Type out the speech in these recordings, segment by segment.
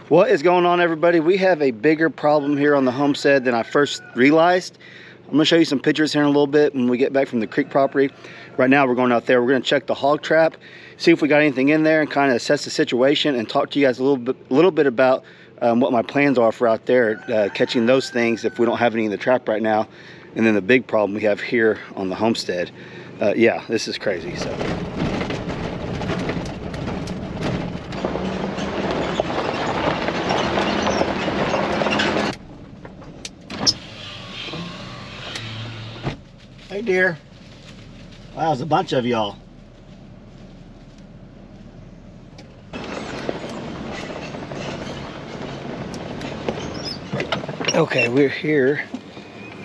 What is going on, everybody? We have a bigger problem here on the homestead than I first realized. I'm gonna show you some pictures here in a little bit when we get back from the creek property. Right now we're going out there, we're gonna check the hog trap, see if we got anything in there and kind of assess the situation and talk to you guys a little bit about what my plans are for out there, catching those things if we don't have any in the trap right now. And then the big problem we have here on the homestead. Yeah, this is crazy. So. Hey dear. Wow, there's a bunch of y'all. Okay, we're here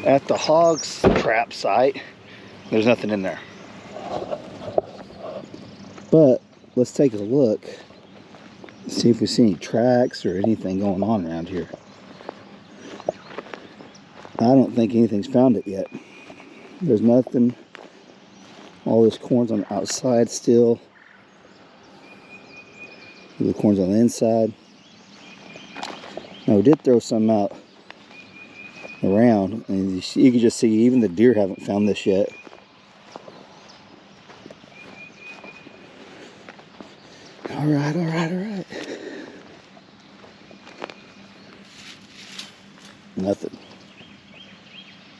at the hogs trap site. There's nothing in there. But let's take a look, see if we see any tracks or anything going on around here. I don't think anything's found it yet. There's nothing. All this corn's on the outside still. The corn's on the inside. Now we did throw some out around, and you can just see even the deer haven't found this yet. All right, all right, all right. Nothing.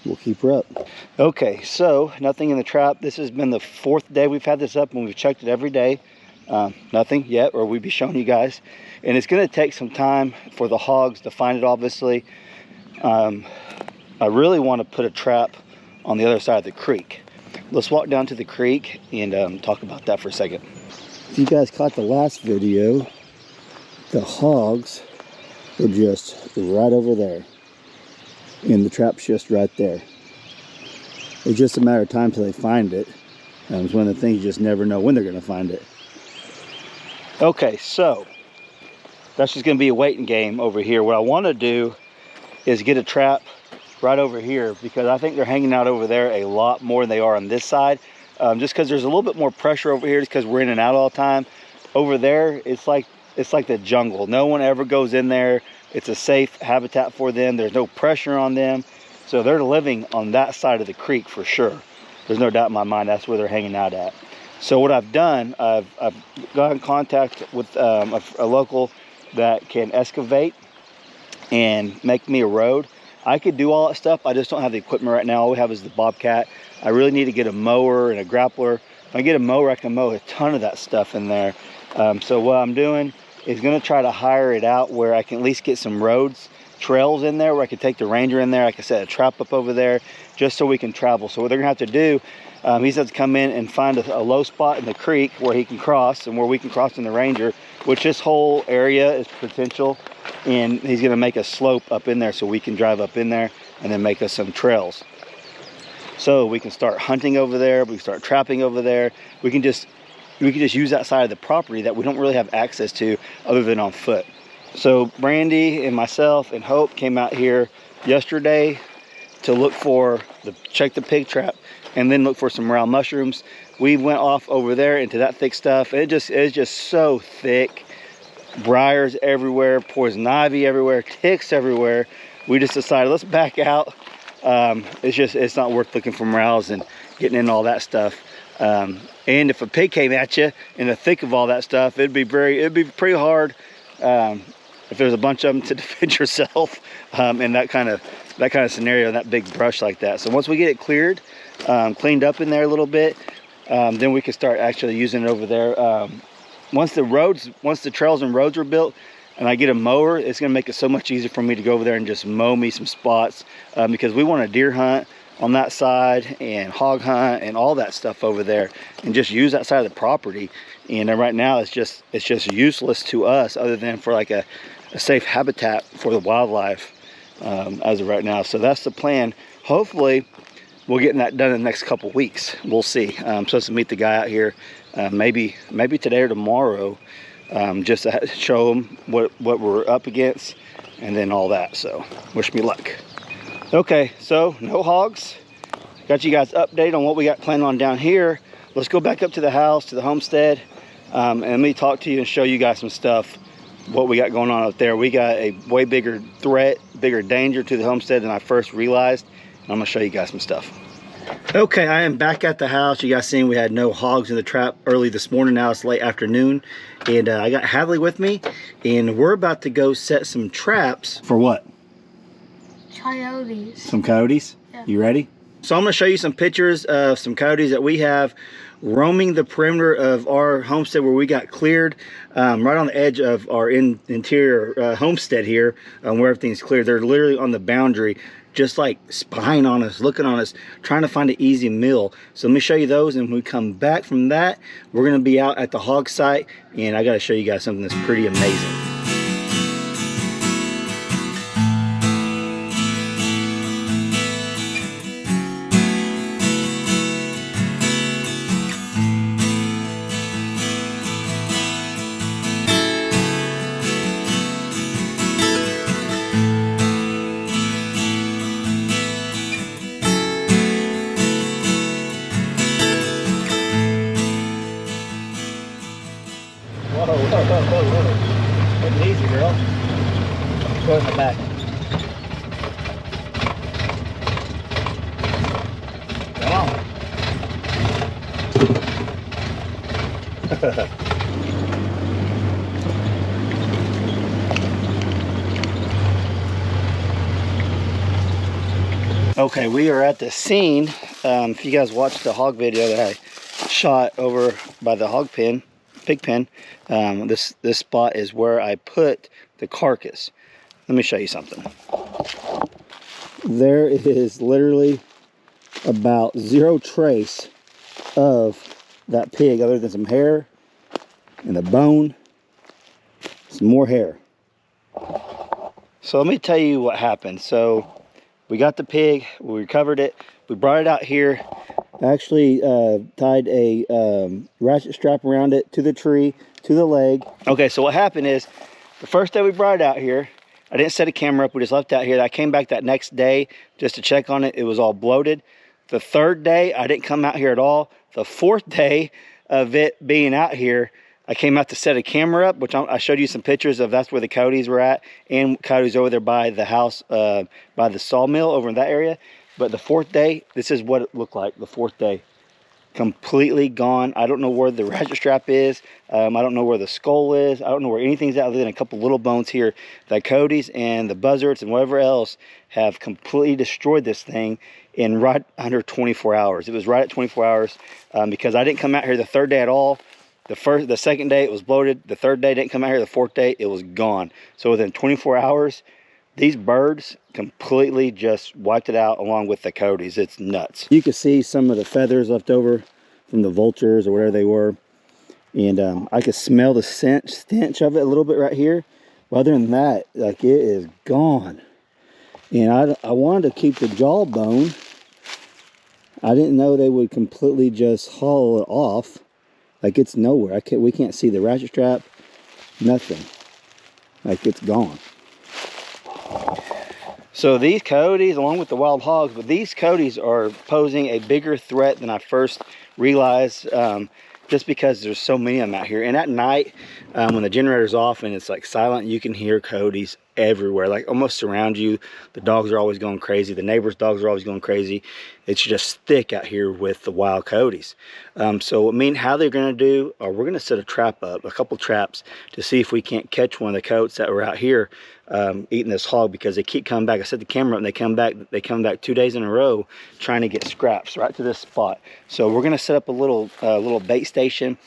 We'll keep her up. Okay, so nothing in the trap. This has been the 4th day we've had this up, and we've checked it every day. Nothing yet, or we'd be showing you guys. And it's going to take some time for the hogs to find it, obviously. I really want to put a trap on the other side of the creek. Let's walk down to the creek and talk about that for a second. If you guys caught the last video, the hogs were just right over there. And the trap's just right there. It's just a matter of time till they find it. It's one of the things you just never know when they're going to find it. Okay, so that's just going to be a waiting game over here. What I want to do is get a trap right over here, because I think they're hanging out over there a lot more than they are on this side. Just because there's a little bit more pressure over here, just because we're in and out all the time. Over there, it's like the jungle. No one ever goes in there. It's a safe habitat for them. There's no pressure on them. So they're living on that side of the creek for sure. There's no doubt in my mind that's where they're hanging out at. So what I've done, I've got in contact with a local that can excavate and make me a road. I could do all that stuff. I just don't have the equipment right now. All we have is the Bobcat. I really need to get a mower and a grappler. If I get a mower, I can mow a ton of that stuff in there. So what I'm doing is going to try to hire it out where I can at least get some roads, trails in there, where I can take the Ranger in there. I can set a trap up over there just so we can travel. So what they're going to have to do, he's going to come in and find a low spot in the creek where he can cross and where we can cross in the Ranger, which this whole area is potential. And he's going to make a slope up in there so we can drive up in there and then make us some trails. So we can start hunting over there. We can start trapping over there. We can just use that side of the property that we don't really have access to other than on foot. So Brandy and myself and Hope came out here yesterday to look check the pig trap and then look for some morel mushrooms. We went off over there into that thick stuff. It's just so thick. Briars everywhere, poison ivy everywhere, ticks everywhere. We just decided, let's back out. It's not worth looking for morels and getting in all that stuff. And if a pig came at you in the thick of all that stuff, it'd be pretty hard if there's a bunch of them to defend yourself in that kind of scenario, that big brush like that. So once we get it cleared, cleaned up in there a little bit, then we can start actually using it over there. Once the trails and roads are built and I get a mower, it's going to make it so much easier for me to go over there and just mow me some spots, because we want to deer hunt on that side and hog hunt and all that stuff over there and just use that side of the property. And right now it's just useless to us other than for like a safe habitat for the wildlife as of right now. So that's the plan. Hopefully we'll get that done in the next couple weeks. We'll see. I'm supposed to meet the guy out here maybe today or tomorrow, just to show him what we're up against and then all that. So wish me luck. Okay, so no hogs. Got you guys update on what we got planned on down here. Let's go back up to the house, to the homestead, and let me talk to you and show you guys some stuff what we got going on up there. We got a way bigger threat, bigger danger to the homestead than I first realized. I'm gonna show you guys some stuff. Okay, I am back at the house. You guys seen we had no hogs in the trap early this morning. Now it's late afternoon, and I got Hadley with me, and we're about to go set some traps. For what? Coyotes. Some coyotes? Yeah. You ready? So I'm gonna show you some pictures of some coyotes that we have roaming the perimeter of our homestead where we got cleared, right on the edge of our interior homestead here, where everything's cleared. They're literally on the boundary, just like spying on us, looking on us, trying to find an easy meal. So let me show you those, and when we come back from that, we're gonna be out at the hog site, and I gotta show you guys something that's pretty amazing. Whoa. Take it easy, girl. Go in the back. Come on. Okay, we are at the scene. If you guys watched the hog video that I shot over by the hog pen, pig pen, this spot is where I put the carcass. Let me show you something. There is literally about zero trace of that pig other than some hair and a bone, some more hair. So let me tell you what happened. So we got the pig, we recovered it, we brought it out here. Actually tied a ratchet strap around it to the tree, to the leg. Okay, so what happened is, the first day we brought it out here, I didn't set a camera up, we just left it out here. I came back that next day just to check on it. It was all bloated. The third day, I didn't come out here at all. The fourth day of it being out here, I came out to set a camera up, which I showed you some pictures of. That's where the coyotes were at, and coyotes over there by the house, by the sawmill over in that area. But the fourth day, this is what it looked like the fourth day. Completely gone. I don't know where the ratchet strap is. I don't know where the skull is. I don't know where anything's at other than a couple little bones here. The coyotes and the buzzards and whatever else have completely destroyed this thing in right under 24 hours. It was right at 24 hours because I didn't come out here the third day at all. The second day it was bloated. The third day didn't come out here. The fourth day it was gone. So within 24 hours, these birds completely just wiped it out along with the coyotes. It's nuts. You can see some of the feathers left over from the vultures or whatever they were. And I could smell the stench of it a little bit right here. Well, other than that, like, it is gone. And I wanted to keep the jawbone. I didn't know they would completely just haul it off. Like, it's nowhere. We can't see the ratchet strap. Nothing. Like, it's gone. So these coyotes, along with the wild hogs, but these coyotes are posing a bigger threat than I first realized, just because there's so many of them out here. And at night, when the generator's off and it's like silent, you can hear coyotes everywhere, like almost surround you. The dogs are always going crazy. The neighbors' dogs are always going crazy. It's just thick out here with the wild coyotes. So I mean, how they're going to do, or we're going to set a trap up, a couple traps, to see if we can't catch one of the coyotes that were out here eating this hog, because they keep coming back. I set the camera up and they come back 2 days in a row trying to get scraps right to this spot. So we're going to set up a little bait station.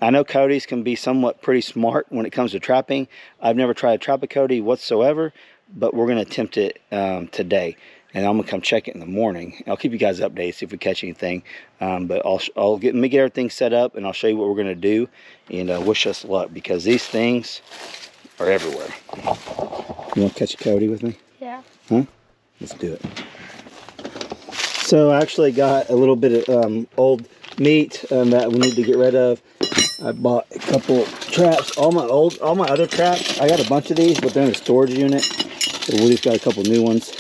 I know coyotes can be somewhat pretty smart when it comes to trapping. I've never tried to trap a coyote whatsoever, but we're going to attempt it today. And I'm going to come check it in the morning. I'll keep you guys updated, see if we catch anything. But let me get everything set up, and I'll show you what we're going to do. And wish us luck, because these things are everywhere. You want to catch a coyote with me? Yeah. Huh? Let's do it. So I actually got a little bit of old meat that we need to get rid of. I bought a couple traps. All my other traps, I got a bunch of these, but they're in a storage unit. So we just got a couple new ones.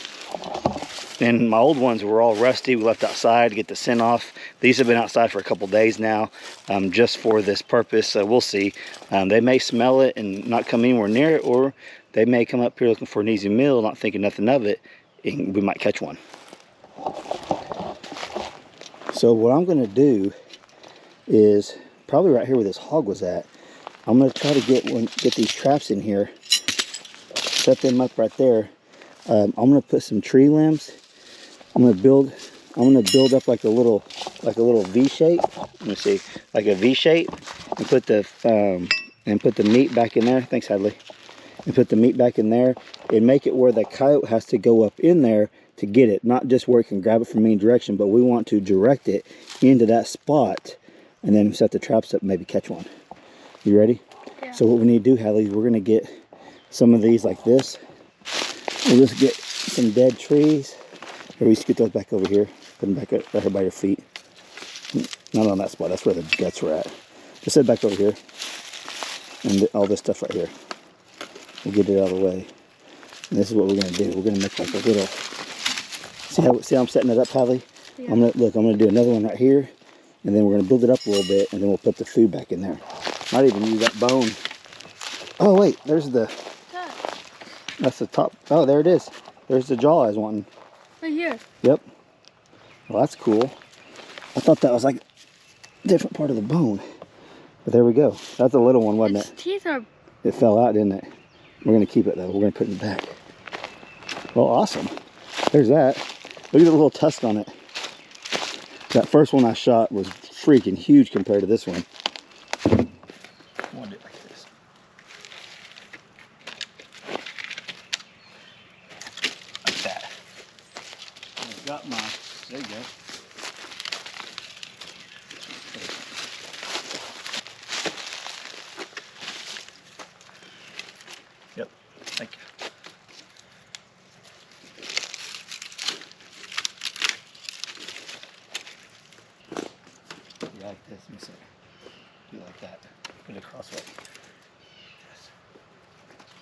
And my old ones were all rusty. We left outside to get the scent off. These have been outside for a couple days now, just for this purpose. So we'll see. They may smell it and not come anywhere near it, or they may come up here looking for an easy meal, not thinking nothing of it, and we might catch one. So what I'm going to do is probably right here where this hog was at. I'm going to try to get these traps in here, set them up right there. I'm going to put some tree limbs. I'm going to build up like a little V shape. Let me see, like a V shape, and put the meat back in there. Thanks, Hadley. And put the meat back in there, and make it where the coyote has to go up in there to get it, not just where it can grab it from any direction, but we want to direct it into that spot, and then set the traps up, and maybe catch one. You ready? Yeah. So what we need to do, Hadley, is we're going to get some of these like this. We'll just get some dead trees. Or we scoot those back over here. Put them back right here by your feet. Not on that spot. That's where the guts were at. Just set it back over here. And all this stuff right here. We'll get it out of the way. And this is what we're going to do. We're going to make like a little... See how I'm setting it up, Hadley? Yeah. I'm going to do another one right here. And then we're going to build it up a little bit. And then we'll put the food back in there. Might even use that bone. Oh, wait. There's the... That's the top. Oh, there it is. There's the jaw I was wanting. Right here. Yep. Well, that's cool. I thought that was like a different part of the bone. But there we go. That's a little one, wasn't Its it? teeth are... It fell out, didn't it? We're going to keep it, though. We're going to put it back. Well, awesome. There's that. Look at the little tusk on it. That first one I shot was freaking huge compared to this one. I want to do it like this. Like that. I've got my... There you go. Yep. Thank you. You like this? Let me see. Do it like that. Put it across way. Yes.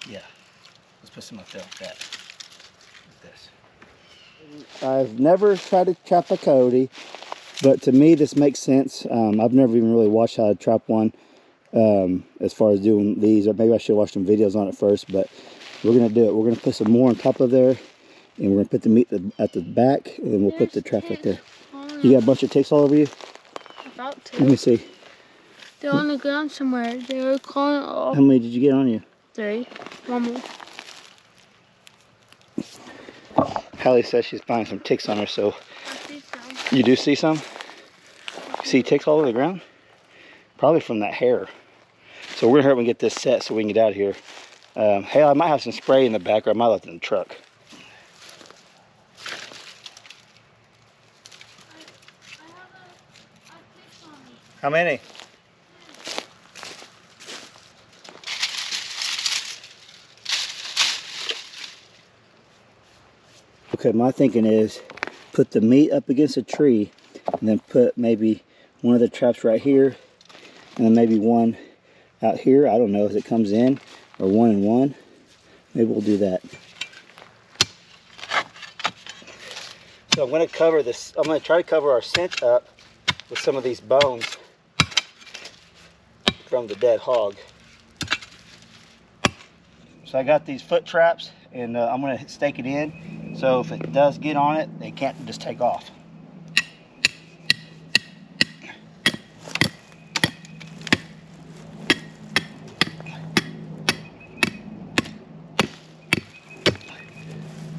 Yeah. Let's put some up there like that. Like this. I've never tried to trap a coyote, but to me this makes sense. I've never even really watched how to trap one as far as doing these, or maybe I should watch some videos on it first, but we're going to do it. We're going to put some more on top of there, and we're going to put the meat at the back, and then we'll put the trap right there. You got a bunch of ticks all over you? About to. Let me see. They're on the ground somewhere. They were calling off. How many did you get on you? 3. One more. Hallie says she's finding some ticks on her, so I see some. you do see some? You see ticks all over the ground? Probably from that hair. So we're gonna hurry up and get this set so we can get out of here. Hey, I might have some spray in the back, or I might left it in the truck. How many? Okay, my thinking is put the meat up against a tree, and then put maybe one of the traps right here, and then maybe one out here. I don't know if it comes in, or 1 and 1. Maybe we'll do that. So I'm going to cover this. I'm going to try to cover our scent up with some of these bones from the dead hog. So I got these foot traps, and I'm going to stake it in, so if it does get on it, they can't just take off.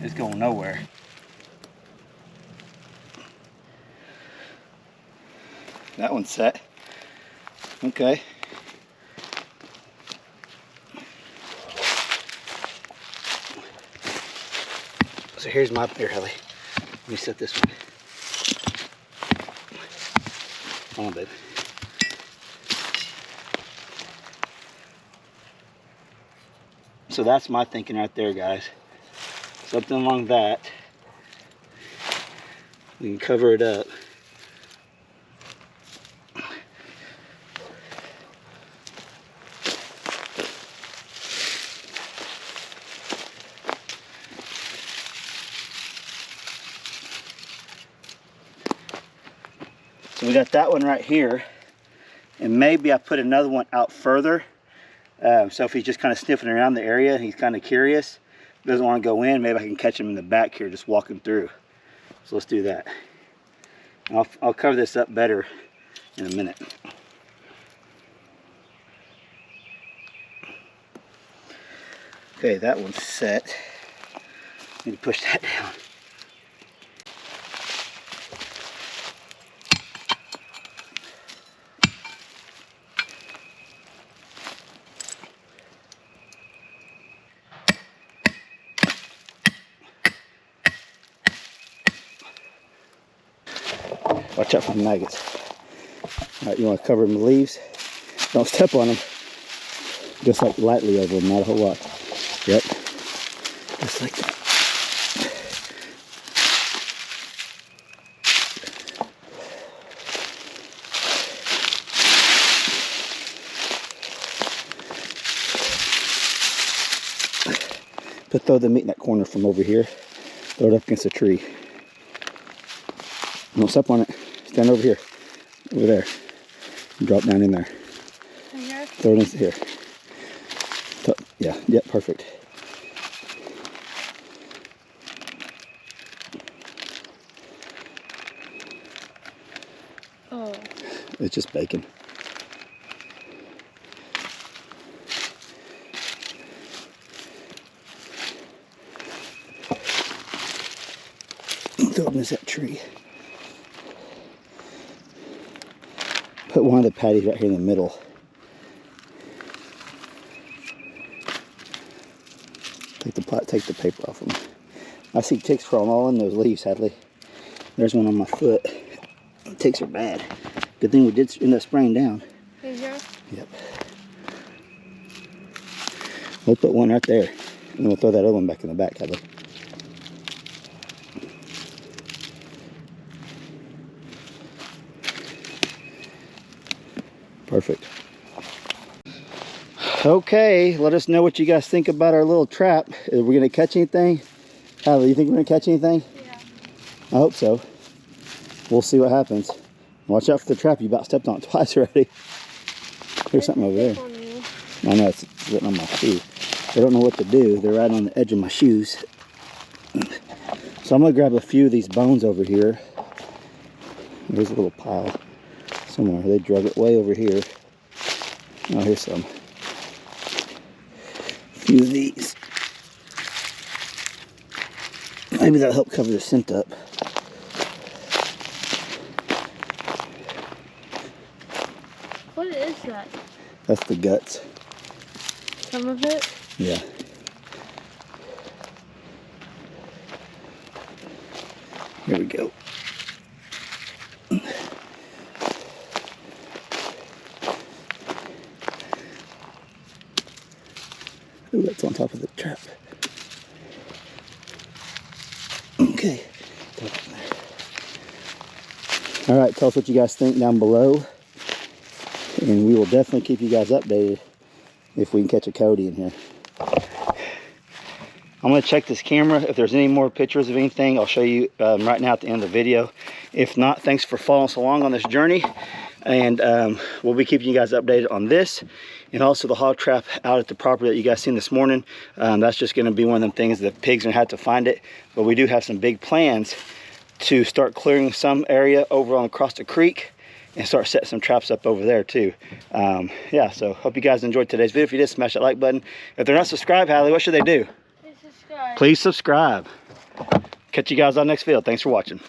It's going nowhere. That one's set. Okay. So here's my, here, Hallie. Let me set this one. Come on, babe. So that's my thinking right there, guys. Something along that. We can cover it up. So we got that one right here. And maybe I put another one out further. So if he's just kind of sniffing around the area, he's kind of curious, doesn't want to go in, maybe I can catch him in the back here, just walking through. So let's do that. I'll cover this up better in a minute. Okay, that one's set. Need to push that down. Watch out for the maggots. All right, you want to cover them with leaves. Don't step on them. Just like lightly over them, not a whole lot. Yep. Just like that. But throw the meat in that corner from over here. Throw it up against a tree. Don't step on it. Stand over here. Over there. And drop down in there. Here? Throw it in here. Yeah, perfect. Oh. It's just bacon. Throw it in that tree. Put one of the patties right here in the middle. Take the paper off them. I see ticks crawling all in those leaves, Hadley. There's one on my foot. Ticks are bad. Good thing we did end up spraying down. Here? Yep. We'll put one right there. And we'll throw that other one back in the back, Hadley. Perfect. Okay, let us know what you guys think about our little trap. Are we gonna catch anything? Hadley, you think we're gonna catch anything? Yeah. I hope so. We'll see what happens. Watch out for the trap. You about stepped on it twice already. There's something over there. I know, it's sitting on my shoe. They don't know what to do. They're right on the edge of my shoes. So I'm gonna grab a few of these bones over here. There's a little pile somewhere. They drug it way over here. Oh, here's some. A few of these. Maybe that'll help cover the scent up. What is that? That's the guts. Some of it? Yeah. Here we go. Ooh, that's on top of the trap. Okay. All right, tell us what you guys think down below. And we will definitely keep you guys updated if we can catch a coyote in here. I'm gonna check this camera. If there's any more pictures of anything, I'll show you right now at the end of the video. If not, thanks for following us along on this journey. And we'll be keeping you guys updated on this. And also the hog trap out at the property that you guys seen this morning. That's just gonna be one of them things that pigs are gonna have to find it. But we do have some big plans to start clearing some area over on across the creek and start setting some traps up over there too. Yeah, so hope you guys enjoyed today's video. If you did, smash that like button. If they're not subscribed, Hadley, what should they do? Please subscribe. Please subscribe. Catch you guys on the next video. Thanks for watching.